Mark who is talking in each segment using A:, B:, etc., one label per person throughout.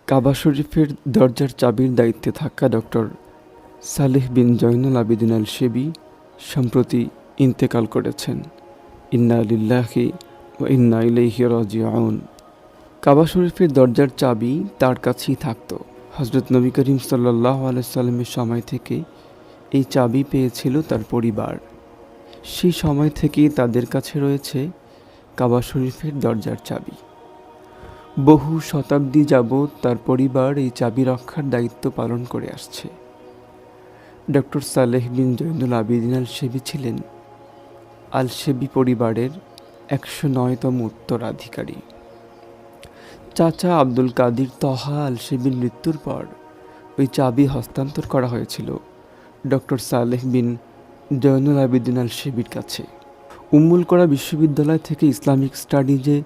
A: কাবা শরীফের দরজার চাবির দায়িত্বে থাকা doctor Saleh bin Zainul Abedin আল শেবি সম্প্রতি ইন্তেকাল করেছেন। ইন্না লিল্লাহি ওয়া ইন্না ইলাইহি রাজিউন। কাবা শরীফের দরজার চাবি তার কাছেই থাকত। হযরত নবী করিম সাল্লাল্লাহু আলাইহি সাল্লামের সময় থেকে এই চাবি পেয়েছিল তার পরিবার। সেই সময় থেকেই তাদের কাছে রয়েছে কাবা শরীফের দরজার চাবি। বহু শতাব্দী যাবৎ তার পরিবার এই চাবি রক্ষার দায়িত্ব পালন করে আসছে। Doctor Saleh bin Zainul Abedin আল শেবি ছিলেন আল শেবি পরিবারের ১০৯তম উত্তরাধিকারী। চাচা আব্দুল কাদির তহা আল শেবির মৃত্যুর পর ওই চাবি হস্তান্তর করা হয়েছিল doctor Saleh bin Zainul Abedin Al শেবির কাছে। উম্মুল কোরা বিশ্ববিদ্যালয় থেকে ইসলামিক স্টাডিজে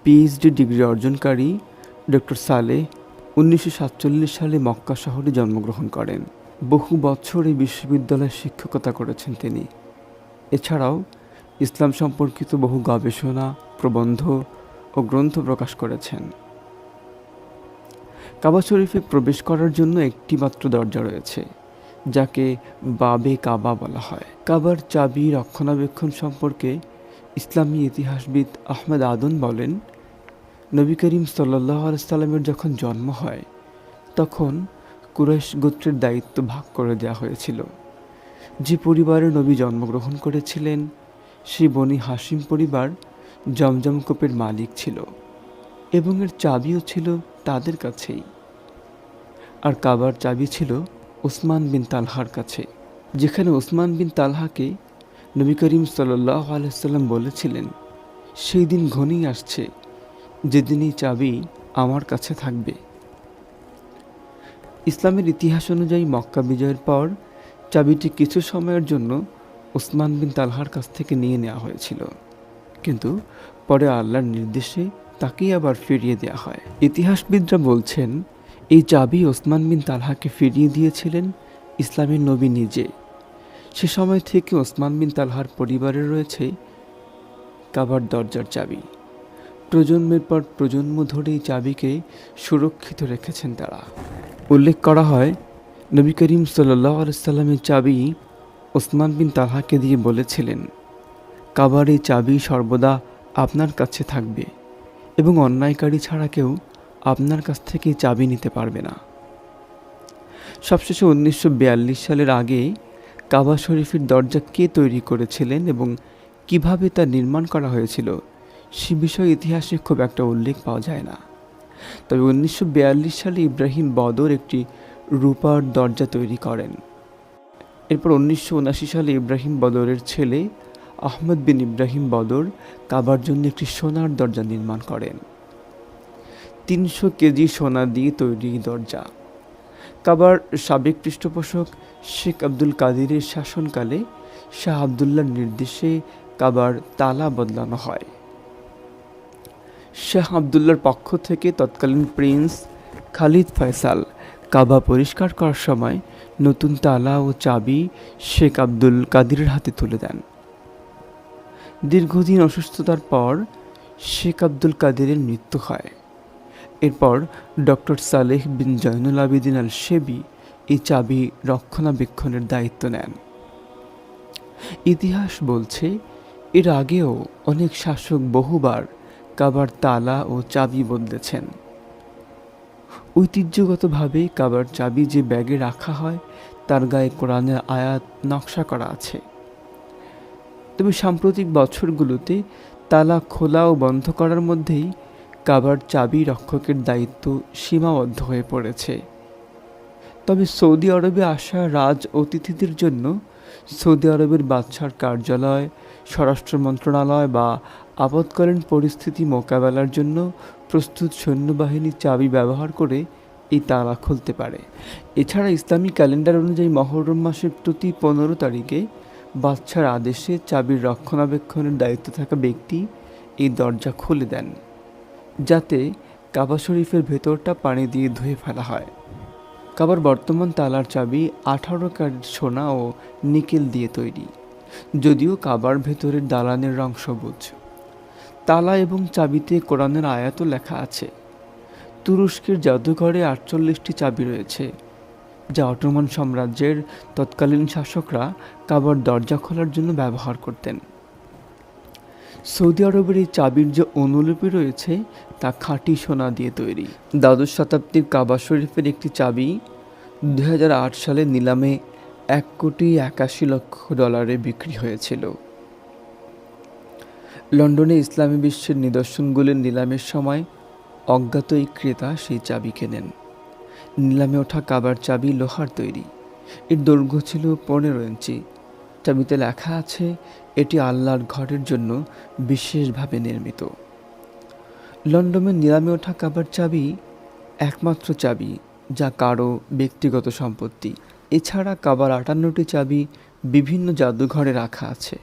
A: পিএইচডি ডিগ্রি অর্জনকারী ডক্টর সালেহ ১৯৪৭ সালে মক্কা শহরে জন্মগ্রহণ করেন। বহু বছর এই বিশ্ববিদ্যালয়ে শিক্ষকতা করেছেন তিনি। এছাড়াও ইসলাম সম্পর্কিত বহু গবেষণা, প্রবন্ধ ও গ্রন্থ প্রকাশ করেছেন। কাবা শরীফে প্রবেশ করার জন্য একটি মাত্র দরজা রয়েছে, যাকে বাবে কাবা বলা হয়। কাবার চাবি রক্ষণাবেক্ষণ সম্পর্কে ইসলামী ইতিহাসবিদ আহমেদ আদন বলেন, নবী করিম সাল্লাল্লাহু আলাইহি সাল্লামের যখন জন্ম হয় তখন কুরাইশ গোত্রের দায়িত্ব ভাগ করে দেওয়া হয়েছিল। যে পরিবারে নবী জন্মগ্রহণ করেছিলেন সেই বনি হাশিম পরিবার জমজম কূপের মালিক ছিল এবং এর চাবিও ছিল তাদের কাছেই। আর কাবার চাবি ছিল ওসমান বিন তালহার কাছে, যেখানে ওসমান বিন তালহাকে নবী করিম সাল্লাল্লাহু আলাইহি সাল্লাম বলেছিলেন, সেই দিন ঘনিয়ে আসছে যেদিন এই চাবি আমার কাছে থাকবে। ইসলামের ইতিহাস অনুযায়ী মক্কা বিজয়ের পর চাবিটি কিছু সময়ের জন্য ওসমান বিন তালহার কাছ থেকে নিয়ে নেওয়া হয়েছিল, কিন্তু পরে আল্লাহর নির্দেশে তাকেই আবার ফিরিয়ে দেওয়া হয়। ইতিহাসবিদরা বলছেন, এই চাবি ওসমান বিন তালহাকে ফিরিয়ে দিয়েছিলেন ইসলামের নবী নিজে। সে সময় থেকে ওসমান বিন তালহার পরিবারে রয়েছে কাবার দরজার চাবি। প্রজন্মের পর প্রজন্ম ধরে এই চাবিকে সুরক্ষিত রেখেছেন তারা। উল্লেখ করা হয়, নবী করিম সাল্লাল্লাহু আলাইহি সাল্লামের চাবি ওসমান বিন তালহাকে দিয়ে বলেছিলেন, কাবার এই চাবি সর্বদা আপনার কাছে থাকবে এবং অন্যায়কারী ছাড়া কেউ আপনার কাছ থেকে চাবি নিতে পারবে না। সবশেষে ১৯৪২ সালের আগে কাবা শরীফের দরজা কে তৈরি করেছিলেন এবং কিভাবে তা নির্মাণ করা হয়েছিল সে বিষয়ে ইতিহাসে খুব একটা উল্লেখ পাওয়া যায় না। তবে ১৯৪২ সালে ইব্রাহিম বদর একটি রূপার দরজা তৈরি করেন। এরপর ১৯৭৯ সালে ইব্রাহিম বদরের ছেলে আহমদ বিন ইব্রাহিম বদর কাবার জন্য একটি সোনার দরজা নির্মাণ করেন। ৩০০ কেজি সোনা দিয়ে তৈরি দরজা। কাবার সাবেক পৃষ্ঠপোষক শেখ আব্দুল কাদিরের শাসনকালে শাহ আবদুল্লাহর নির্দেশে কাবার তালা বদলানো হয়। শাহ আবদুল্লাহর পক্ষ থেকে তৎকালীন প্রিন্স খালিদ ফয়সাল কাবা পরিষ্কার করার সময় নতুন তালা ও চাবি শেখ আব্দুল কাদিরের হাতে তুলে দেন। দীর্ঘদিন অসুস্থতার পর শেখ আব্দুল কাদিরের মৃত্যু হয়। এরপর doctor Saleh bin Zainul Abedin আল শেবি এই চাবি রক্ষণাবেক্ষণের দায়িত্ব নেন। ইতিহাস বলছে, এর আগেও অনেক শাসক বহুবার কাবার তালা ও চাবি বদলেছেন। ঐতিহ্যগতভাবে কাবার চাবি যে ব্যাগে রাখা হয় তার গায়ে কোরআনের আয়াত নকশা করা আছে। তবে সাম্প্রতিক বছরগুলোতে তালা খোলা ও বন্ধ করার মধ্যেই কাবার চাবি রক্ষকের দায়িত্ব সীমাবদ্ধ হয়ে পড়েছে। তবে সৌদি আরবে আসা রাজ অতিথিদের জন্য সৌদি আরবের বাদশার কার্যালয়, স্বরাষ্ট্র মন্ত্রণালয় বা আপৎকালীন পরিস্থিতি মোকাবেলার জন্য প্রস্তুত সৈন্যবাহিনীর চাবি ব্যবহার করে এই তালা খুলতে পারে। এছাড়া ইসলামী ক্যালেন্ডার অনুযায়ী মহররম মাসের প্রতি ১৫ তারিখে বাদশার আদেশে চাবির রক্ষণাবেক্ষণের দায়িত্ব থাকা ব্যক্তি এই দরজা খুলে দেন, যাতে কাবা শরীফের ভেতরটা পানি দিয়ে ধুয়ে ফেলা হয়। কাবার বর্তমান তালার চাবি ১৮ ক্যারেট সোনা ও নিকেল দিয়ে তৈরি, যদিও কাবার ভেতরের দালানের রং সবুজ। তালা এবং চাবিতে কোরআনের আয়াতও লেখা আছে। তুরস্কের জাদুঘরে 48টি চাবি রয়েছে, যা অটোমান সাম্রাজ্যের তৎকালীন শাসকরা কাবার দরজা খোলার জন্য ব্যবহার করতেন। সৌদি আরবের এই চাবির যে অনুলিপি রয়েছে তা খাঁটি সোনা দিয়ে তৈরি। দ্বাদশ শতাব্দীর কাবা শরীফের একটি চাবি 2008 সালে নিলামে $1,81,00,000 বিক্রি হয়েছিল। লন্ডনে ইসলামী বিশ্বের নিদর্শনগুলির নিলামের সময় অজ্ঞাত এই ক্রেতা সেই চাবি কেনেন। নিলামে ওঠা কাবার চাবি লোহার তৈরি। এর দৈর্ঘ্য ছিল 15 ইঞ্চি। চাবিতে লেখা আছে, এটি আল্লাহর ঘরের জন্য বিশেষভাবে নির্মিত। লন্ডনে নিলামে ওঠা কাবার চাবি একমাত্র চাবি যা কারো ব্যক্তিগত সম্পত্তি। এছাড়া কাবার 58টি চাবি বিভিন্ন জাদুঘরে রাখা আছে।